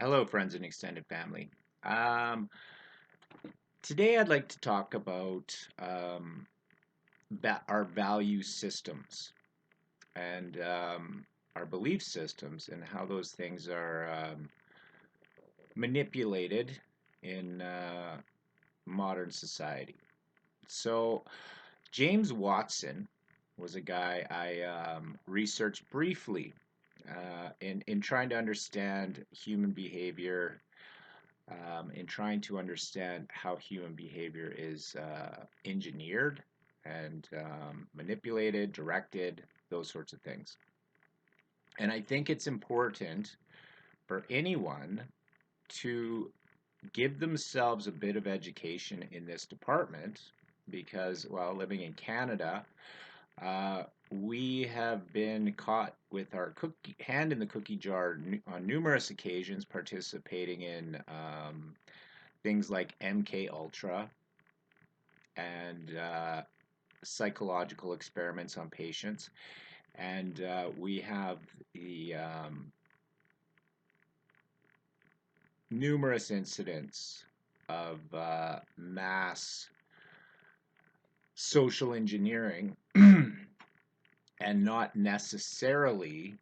Hello, friends and extended family. Um, Today, I'd like to talk about our value systems and our belief systems and how those things are manipulated in modern society. So, James Watson was a guy I researched briefly in trying to understand human behavior in trying to understand how human behavior is engineered and manipulated, directed, those sorts of things. And I think it's important for anyone to give themselves a bit of education in this department because, well, living in Canada, we have been caught with our hand in the cookie jar on numerous occasions, participating in things like MK Ultra and psychological experiments on patients, and we have the numerous incidents of mass social engineering, and not necessarily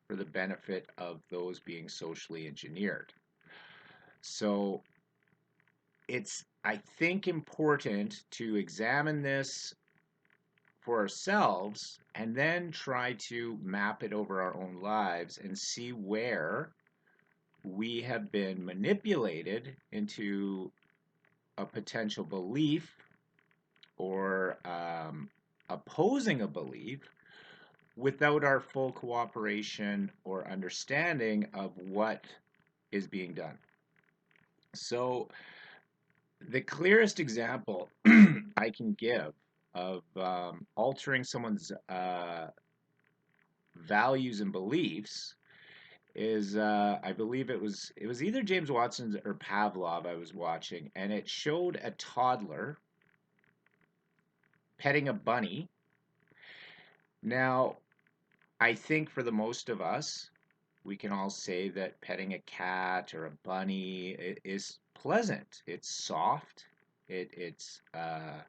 for the benefit of those being socially engineered. So it's, I think, important to examine this for ourselves and then try to map it over our own lives and see where we have been manipulated into a potential belief or opposing a belief without our full cooperation or understanding of what is being done. So, the clearest example I can give of altering someone's values and beliefs is I believe it was either James Watson or Pavlov I was watching, and it showed a toddler petting a bunny. Now, I think for the most of us, we can all say that petting a cat or a bunny is pleasant. It's soft. It's our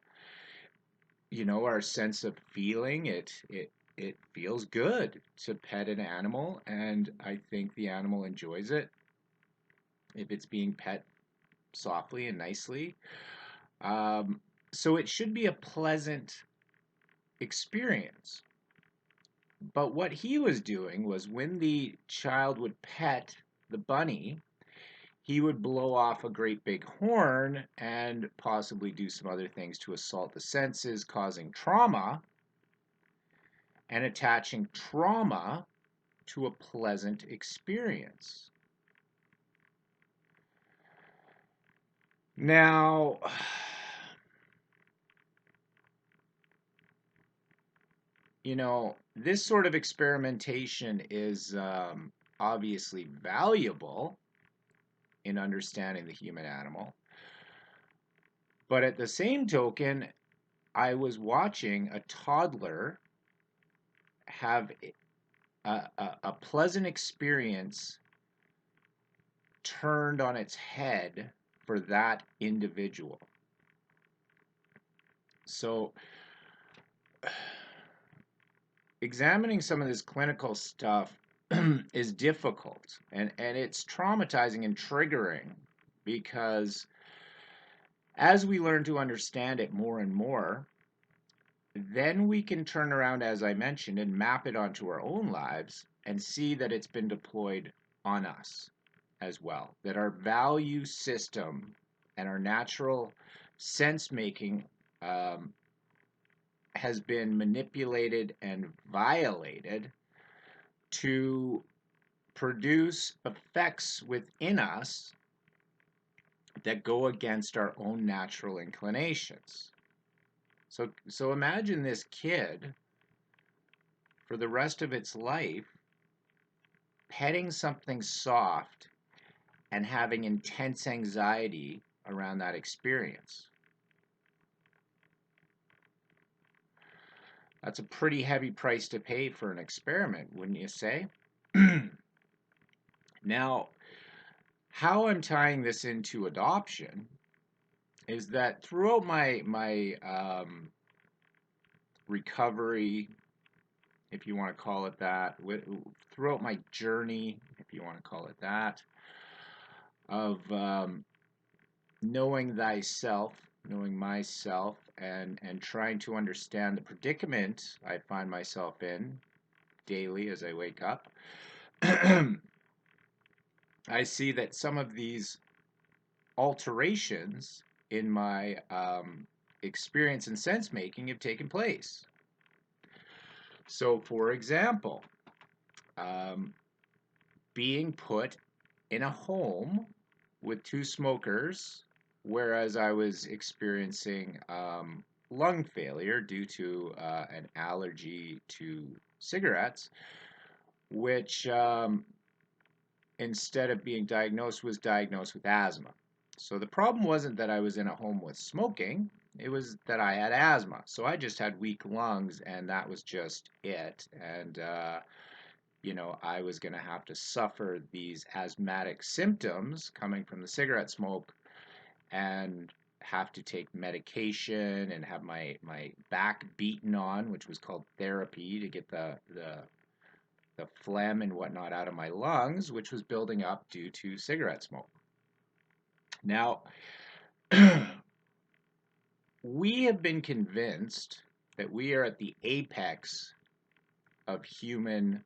sense of feeling. It feels good to pet an animal, and I think the animal enjoys it if it's being pet softly and nicely. Um, so it should be a pleasant experience. But what he was doing was when the child would pet the bunny, he would blow off a great big horn and possibly do some other things to assault the senses, causing trauma and attaching trauma to a pleasant experience. Now, this sort of experimentation is obviously valuable in understanding the human animal. But at the same token, I was watching a toddler have a pleasant experience turned on its head for that individual. So, examining some of this clinical stuff is difficult, and it's traumatizing and triggering because as we learn to understand it more and more, then we can turn around, as I mentioned, and map it onto our own lives and see that it's been deployed on us as well. That our value system and our natural sense making has been manipulated and violated to produce effects within us that go against our own natural inclinations. So imagine this kid for the rest of its life petting something soft and having intense anxiety around that experience. That's a pretty heavy price to pay for an experiment, wouldn't you say? Now, how I'm tying this into adoption is that throughout my recovery, if you want to call it that, throughout my journey, if you want to call it that, of knowing thyself, knowing myself, and trying to understand the predicament I find myself in daily as I wake up, I see that some of these alterations in my experience and sense making have taken place. So, for example, um, being put in a home with two smokers, whereas I was experiencing lung failure due to an allergy to cigarettes, which instead of being diagnosed was diagnosed with asthma. So the problem wasn't that I was in a home with smoking, it was that I had asthma. So I just had weak lungs, and that was just it. And I was going to have to suffer these asthmatic symptoms coming from the cigarette smoke and have to take medication and have my back beaten on, which was called therapy, to get the phlegm and whatnot out of my lungs, which was building up due to cigarette smoke. Now, we have been convinced that we are at the apex of human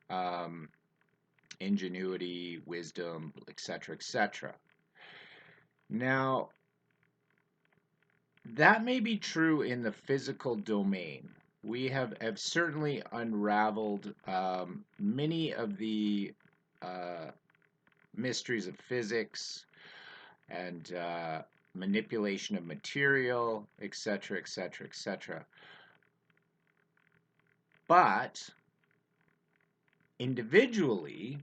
um, ingenuity, wisdom, etc., etc. Now, that may be true in the physical domain. We have certainly unraveled many of the uh, mysteries of physics and manipulation of material, etc., etc., etc. But individually,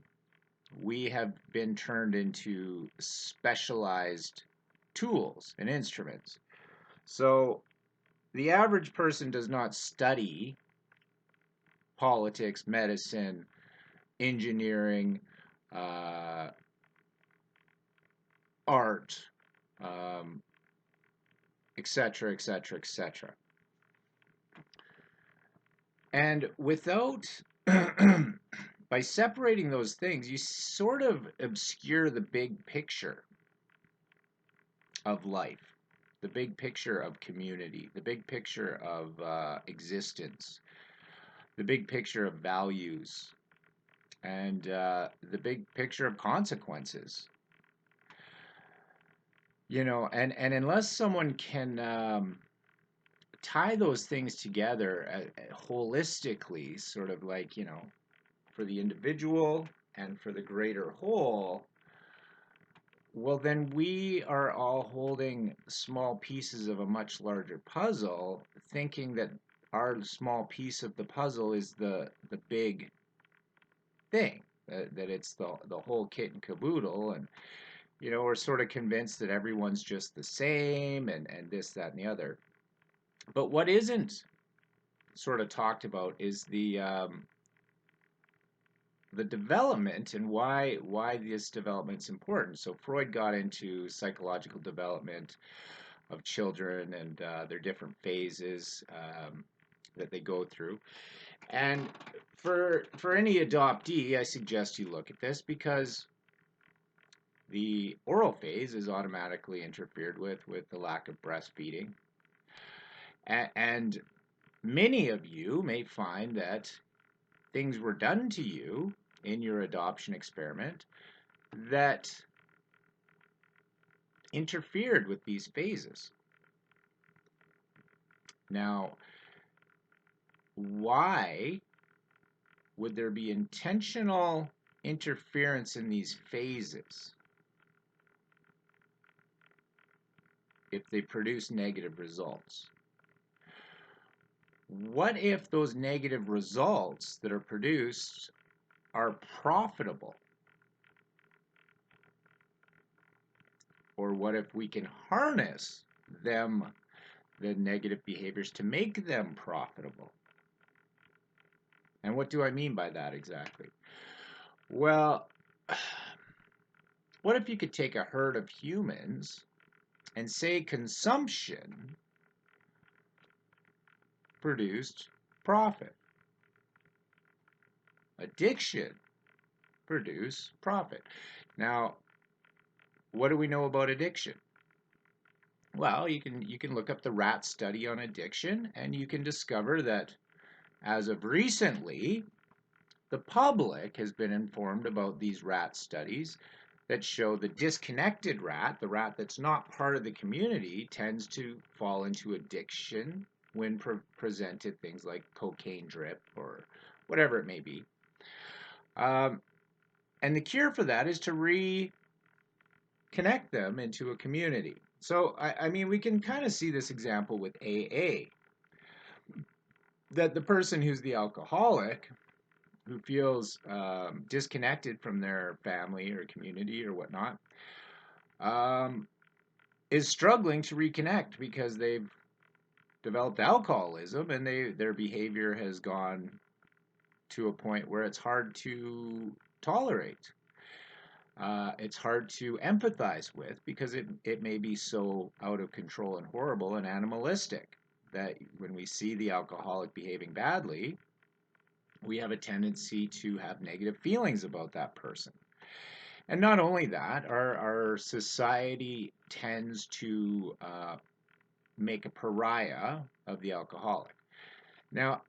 we have been turned into specialized tools and instruments. So the average person does not study politics, medicine, engineering, uh, art, um, etc., etc., etc. And without, by separating those things, you sort of obscure the big picture of life, the big picture of community, the big picture of existence, the big picture of values, and the big picture of consequences. And unless someone can tie those things together holistically, sort of like, for the individual and for the greater whole, well, then we are all holding small pieces of a much larger puzzle, thinking that our small piece of the puzzle is the big thing, that it's the whole kit and caboodle. And, we're sort of convinced that everyone's just the same and this, that, and the other. But what isn't sort of talked about is the development and why this development's important. So Freud got into psychological development of children and their different phases that they go through. And for any adoptee, I suggest you look at this because the oral phase is automatically interfered with the lack of breastfeeding. And many of you may find that things were done to you in your adoption experiment that interfered with these phases. Now, why would there be intentional interference in these phases if they produce negative results? What if those negative results that are produced are profitable? Or what if we can harness them, the negative behaviors, to make them profitable? And what do I mean by that exactly? Well, What if you could take a herd of humans and say consumption produced profit, addiction produce profit? Now, what do we know about addiction? Well, you can look up the rat study on addiction, and you can discover that as of recently, the public has been informed about these rat studies that show the disconnected rat, the rat that's not part of the community, tends to fall into addiction when presented things like cocaine drip or whatever it may be. Um, and the cure for that is to reconnect them into a community. So, I mean, we can kind of see this example with AA, that the person who's the alcoholic, who feels disconnected from their family or community or whatnot, um, is struggling to reconnect because they've developed alcoholism and their behavior has gone to a point where it's hard to tolerate. It's hard to empathize with because it may be so out of control and horrible and animalistic that when we see the alcoholic behaving badly, we have a tendency to have negative feelings about that person. And not only that, our society tends to make a pariah of the alcoholic. Now,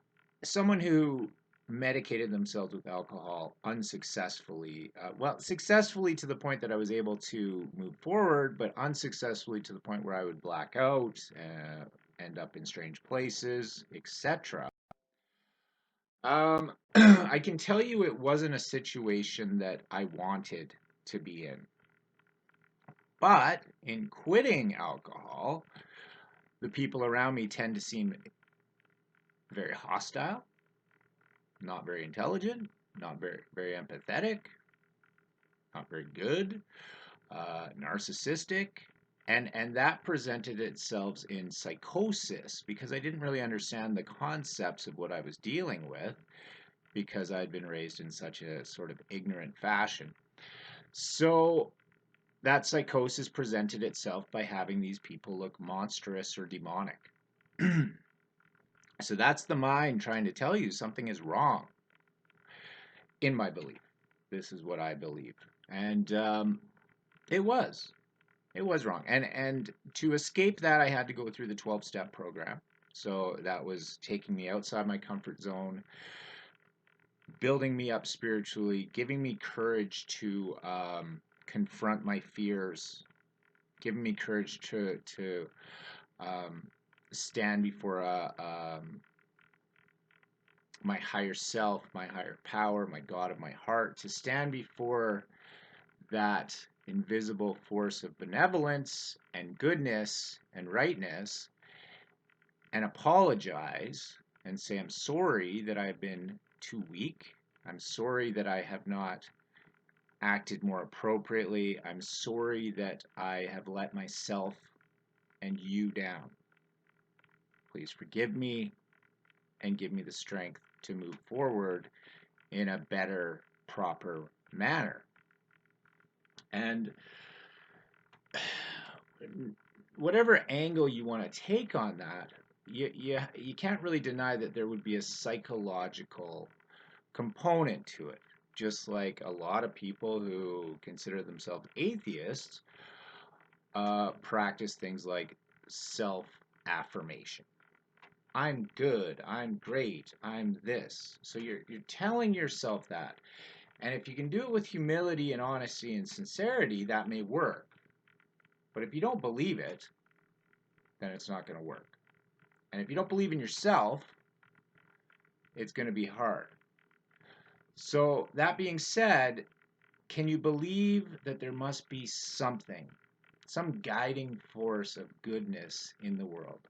someone who medicated themselves with alcohol unsuccessfully, well, successfully to the point that I was able to move forward, but unsuccessfully to the point where I would black out, end up in strange places, etc. I can tell you it wasn't a situation that I wanted to be in. But in quitting alcohol, the people around me tend to seem very hostile, not very intelligent, not very empathetic, not very good, narcissistic, and that presented itself in psychosis because I didn't really understand the concepts of what I was dealing with because I'd been raised in such a sort of ignorant fashion. So that psychosis presented itself by having these people look monstrous or demonic. So that's the mind trying to tell you something is wrong, in my belief. This is what I believe. And it was. It was wrong. And to escape that, I had to go through the 12-step program. So that was taking me outside my comfort zone, building me up spiritually, giving me courage to confront my fears, giving me courage to um, stand before my higher self, my higher power, my God of my heart, to stand before that invisible force of benevolence and goodness and rightness and apologize and say, I'm sorry that I've been too weak. I'm sorry that I have not acted more appropriately. I'm sorry that I have let myself and you down. Please forgive me and give me the strength to move forward in a better, proper manner. And whatever angle you want to take on that, you can't really deny that there would be a psychological component to it. Just like a lot of people who consider themselves atheists practice things like self affirmation. I'm good, I'm great, I'm this. So you're telling yourself that. And if you can do it with humility and honesty and sincerity, that may work. But if you don't believe it, then it's not going to work. And if you don't believe in yourself, it's going to be hard. So, that being said, can you believe that there must be something, some guiding force of goodness in the world?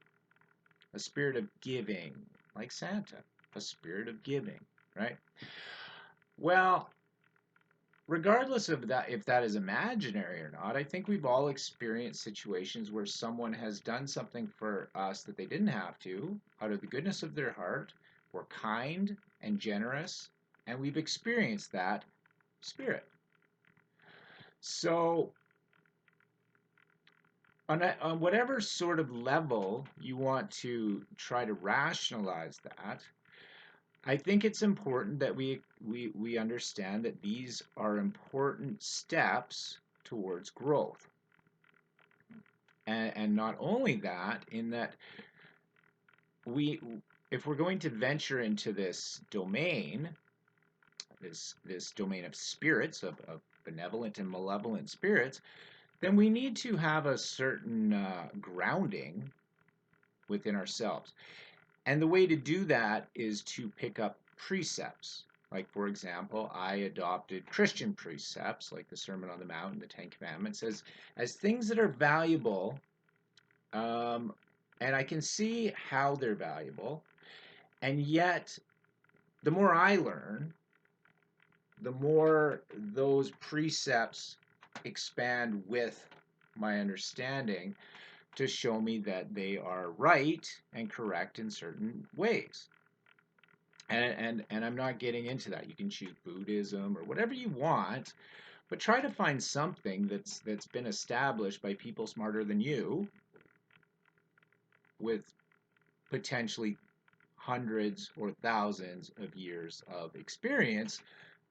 A spirit of giving, like Santa, a spirit of giving, right? Well, regardless of that, if that is imaginary or not, I think we've all experienced situations where someone has done something for us that they didn't have to, out of the goodness of their heart, were kind and generous, and we've experienced that spirit. So on whatever sort of level you want to try to rationalize that, I think it's important that we understand that these are important steps towards growth. And not only that, in that we, if we're going to venture into this domain of spirits, of benevolent and malevolent spirits, then we need to have a certain grounding within ourselves. And the way to do that is to pick up precepts. Like, for example, I adopted Christian precepts like the Sermon on the Mount and the Ten Commandments as things that are valuable. Um, and I can see how they're valuable. And yet, the more I learn, the more those precepts expand with my understanding to show me that they are right and correct in certain ways. And I'm not getting into that. You can choose Buddhism or whatever you want, but try to find something that's been established by people smarter than you with potentially hundreds or thousands of years of experience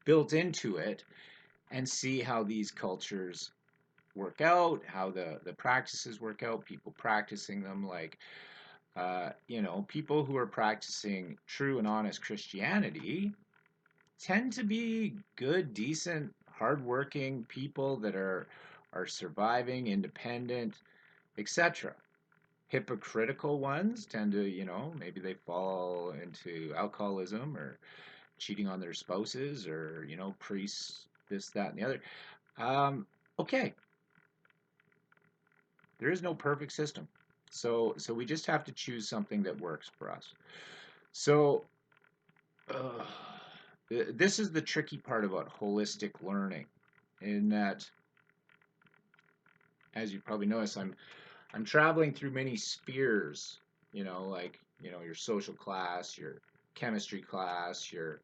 built into it, and see how these cultures work out, how the practices work out, people practicing them, like people who are practicing true and honest Christianity tend to be good, decent, hardworking people that are surviving, independent, etc. Hypocritical ones tend to, maybe they fall into alcoholism or cheating on their spouses, or priests, this, that, and the other. Okay, there is no perfect system, so we just have to choose something that works for us. So uh, this is the tricky part about holistic learning, in that, as you probably notice, I'm traveling through many spheres. Like your social class, your chemistry class, your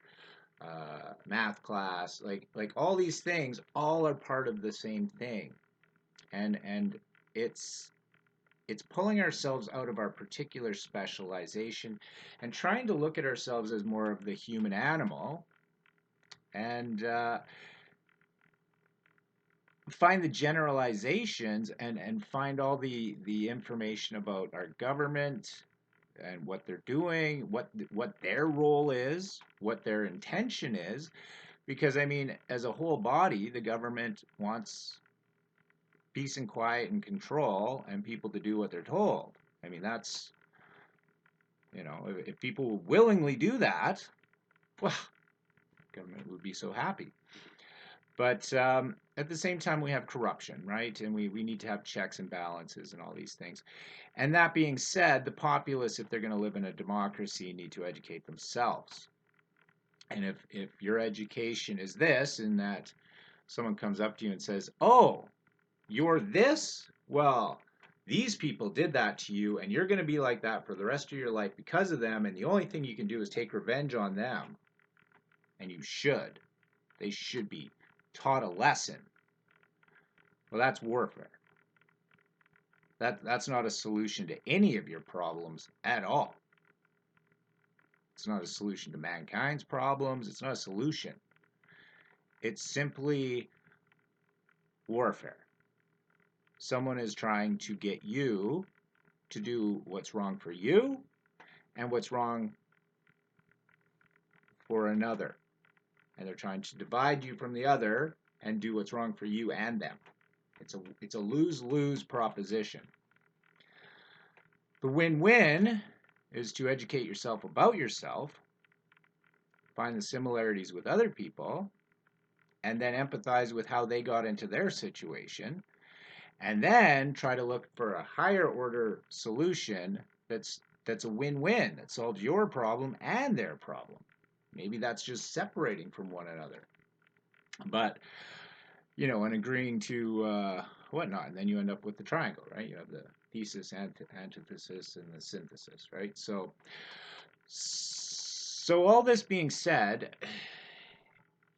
math class, like all these things, all are part of the same thing, and it's it's pulling ourselves out of our particular specialization and trying to look at ourselves as more of the human animal, and find the generalizations, and find all the information about our government and what they're doing, what their role is, what their intention is. Because I mean, as a whole body, the government wants peace and quiet and control and people to do what they're told. I mean, that's, if people willingly do that, well, government would be so happy. But at the same time, we have corruption, right? And we need to have checks and balances and all these things. And that being said, the populace, if they're going to live in a democracy, need to educate themselves. And if your education is this, in that someone comes up to you and says, "Oh, you're this? Well, these people did that to you, and you're going to be like that for the rest of your life because of them, and the only thing you can do is take revenge on them." And you should. They should be taught a lesson. Well, that's warfare. That's not a solution to any of your problems at all. It's not a solution to mankind's problems. It's not a solution. It's simply warfare. Someone is trying to get you to do what's wrong for you and what's wrong for another. And they're trying to divide you from the other and do what's wrong for you and them. It's a lose-lose proposition. The win-win is to educate yourself about yourself, find the similarities with other people, and then empathize with how they got into their situation, and then try to look for a higher order solution that's a win-win, that solves your problem and their problem. Maybe that's just separating from one another. But, and agreeing to whatnot, and then you end up with the triangle, right? You have the thesis, antithesis, and the synthesis, right? So all this being said,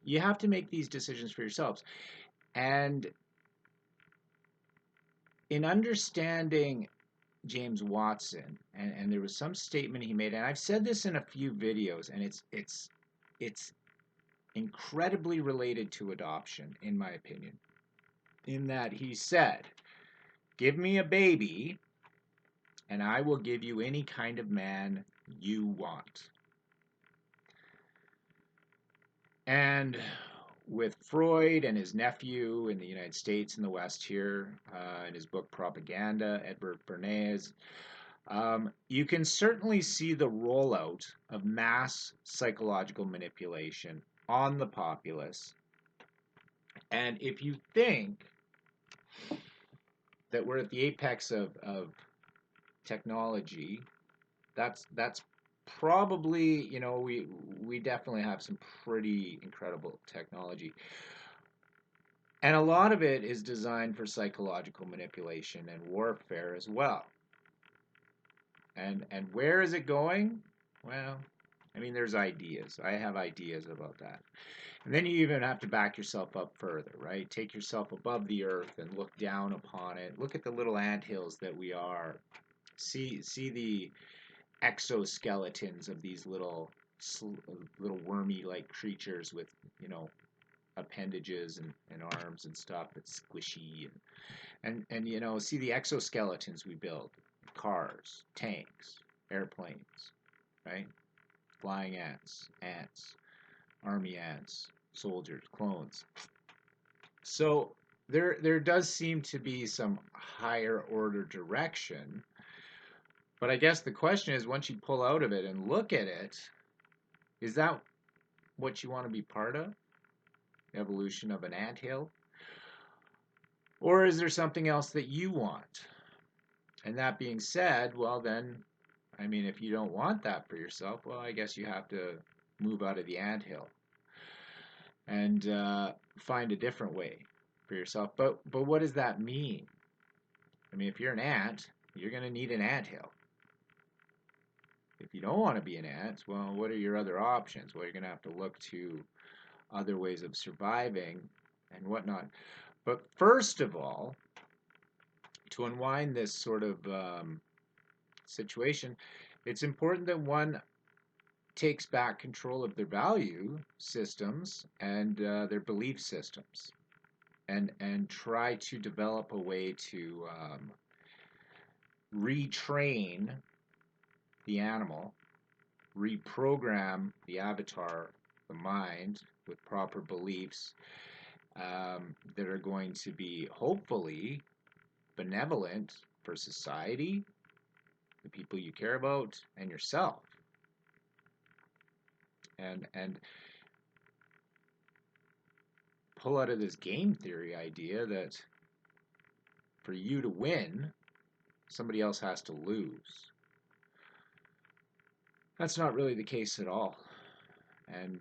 you have to make these decisions for yourselves. And in understanding James Watson, and there was some statement he made, and I've said this in a few videos, and it's incredibly related to adoption, in my opinion, in that he said, "Give me a baby, and I will give you any kind of man you want." And with Freud and his nephew in the United States and the West here, in his book Propaganda, Edward Bernays, you can certainly see the rollout of mass psychological manipulation on the populace. And if you think that we're at the apex of technology, that's probably, we definitely have some pretty incredible technology. And a lot of it is designed for psychological manipulation and warfare as well. And where is it going? Well, I mean, there's ideas. I have ideas about that. And then you even have to back yourself up further, right? Take yourself above the earth and look down upon it. Look at the little anthills that we are. See the exoskeletons of these little wormy-like creatures with, appendages and arms and stuff that's squishy and see the exoskeletons we build: cars, tanks, airplanes, right? Flying ants, army ants, soldiers, clones. So there does seem to be some higher order direction, but I guess the question is, once you pull out of it and look at it, is that what you want to be part of? Evolution of an anthill? Or is there something else that you want? And that being said, well, then, I mean, if you don't want that for yourself, well, I guess you have to move out of the anthill and find a different way for yourself. But what does that mean? I mean, if you're an ant, you're going to need an anthill. If you don't want to be an ant, well, what are your other options? Well, you're going to have to look to other ways of surviving and whatnot. But first of all, to unwind this sort of situation, it's important that one takes back control of their value systems and their belief systems, and try to develop a way to retrain the animal, reprogram the avatar, the mind, with proper beliefs that are going to be hopefully benevolent for society, the people you care about, and yourself. And pull out of this game theory idea that for you to win, somebody else has to lose. That's not really the case at all. And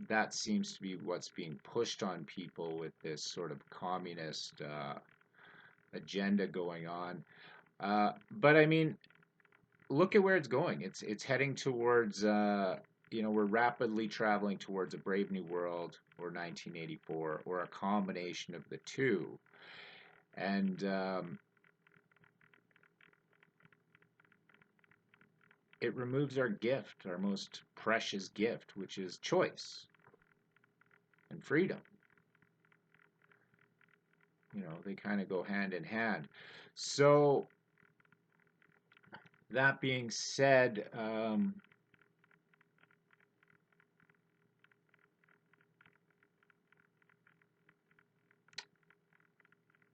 that seems to be what's being pushed on people with this sort of communist agenda going on. But I mean, look at where it's going. It's heading towards, we're rapidly traveling towards a Brave New World or 1984 or a combination of the two. And it removes our gift, our most precious gift, which is choice and freedom. They kind of go hand in hand. So, that being said,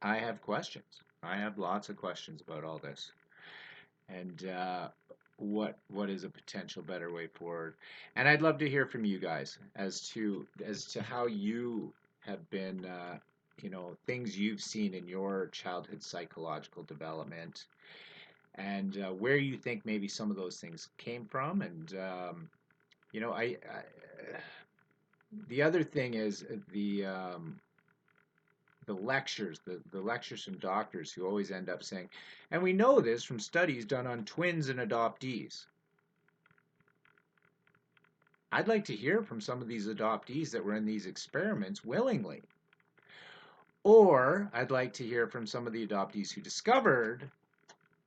I have questions. I have lots of questions about all this. And what is a potential better way forward? And I'd love to hear from you guys as to how you have been, things you've seen in your childhood psychological development, and where you think maybe some of those things came from. And the other thing is the lectures, the lectures from doctors who always end up saying, and we know this from studies done on twins and adoptees. I'd like to hear from some of these adoptees that were in these experiments willingly. Or I'd like to hear from some of the adoptees who discovered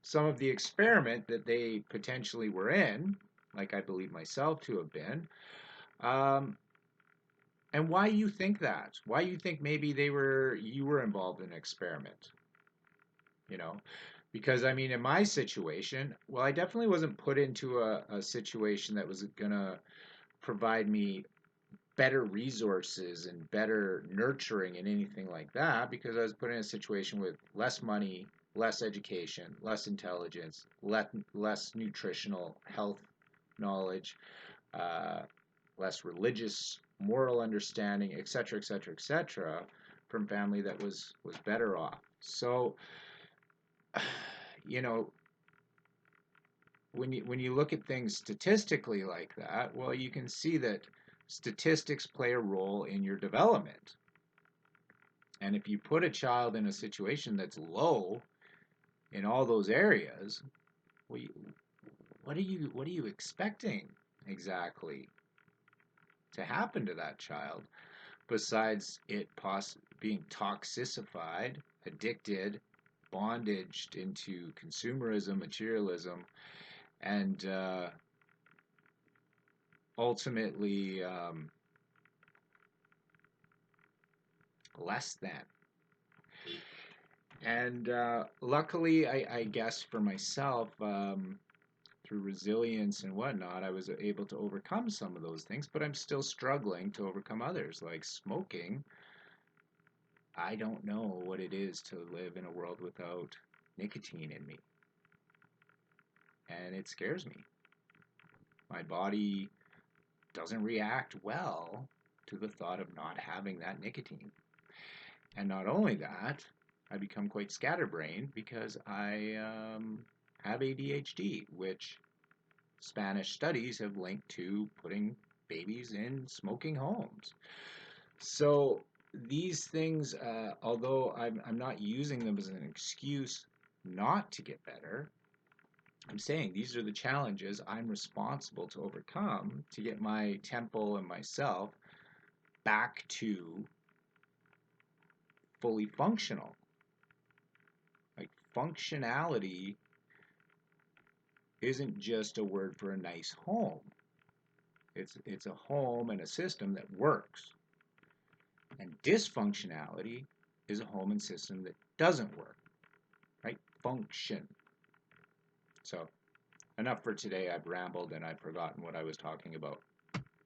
some of the experiment that they potentially were in, like I believe myself to have been, um, and why you think that. Why you think maybe you were involved in an experiment, you know? Because I mean, in my situation, well, I definitely wasn't put into a situation that was gonna provide me better resources and better nurturing and anything like that, because I was put in a situation with less money, less education, less intelligence, less nutritional health knowledge, uh, less religious moral understanding, etc., etc., etc., from family that was better off. So, you know, when you look at things statistically like that, well, you can see that statistics play a role in your development. And if you put a child in a situation that's low in all those areas, well, what are you expecting exactly to happen to that child besides it being toxicified, addicted, bondaged into consumerism, materialism, and ultimately less than. And luckily, I guess for myself, through resilience and whatnot, I was able to overcome some of those things, but I'm still struggling to overcome others. Like smoking, I don't know what it is to live in a world without nicotine in me, and it scares me. My body doesn't react well to the thought of not having that nicotine. And not only that, I become quite scatterbrained because I have ADHD, which Spanish studies have linked to putting babies in smoking homes. So these things, although I'm not using them as an excuse not to get better, I'm saying these are the challenges I'm responsible to overcome to get my temple and myself back to fully functional. Like functionality isn't just a word for a nice home. It's a home and a system that works. And dysfunctionality is a home and system that doesn't work, right? Function. So enough for today. I've rambled and I've forgotten what I was talking about.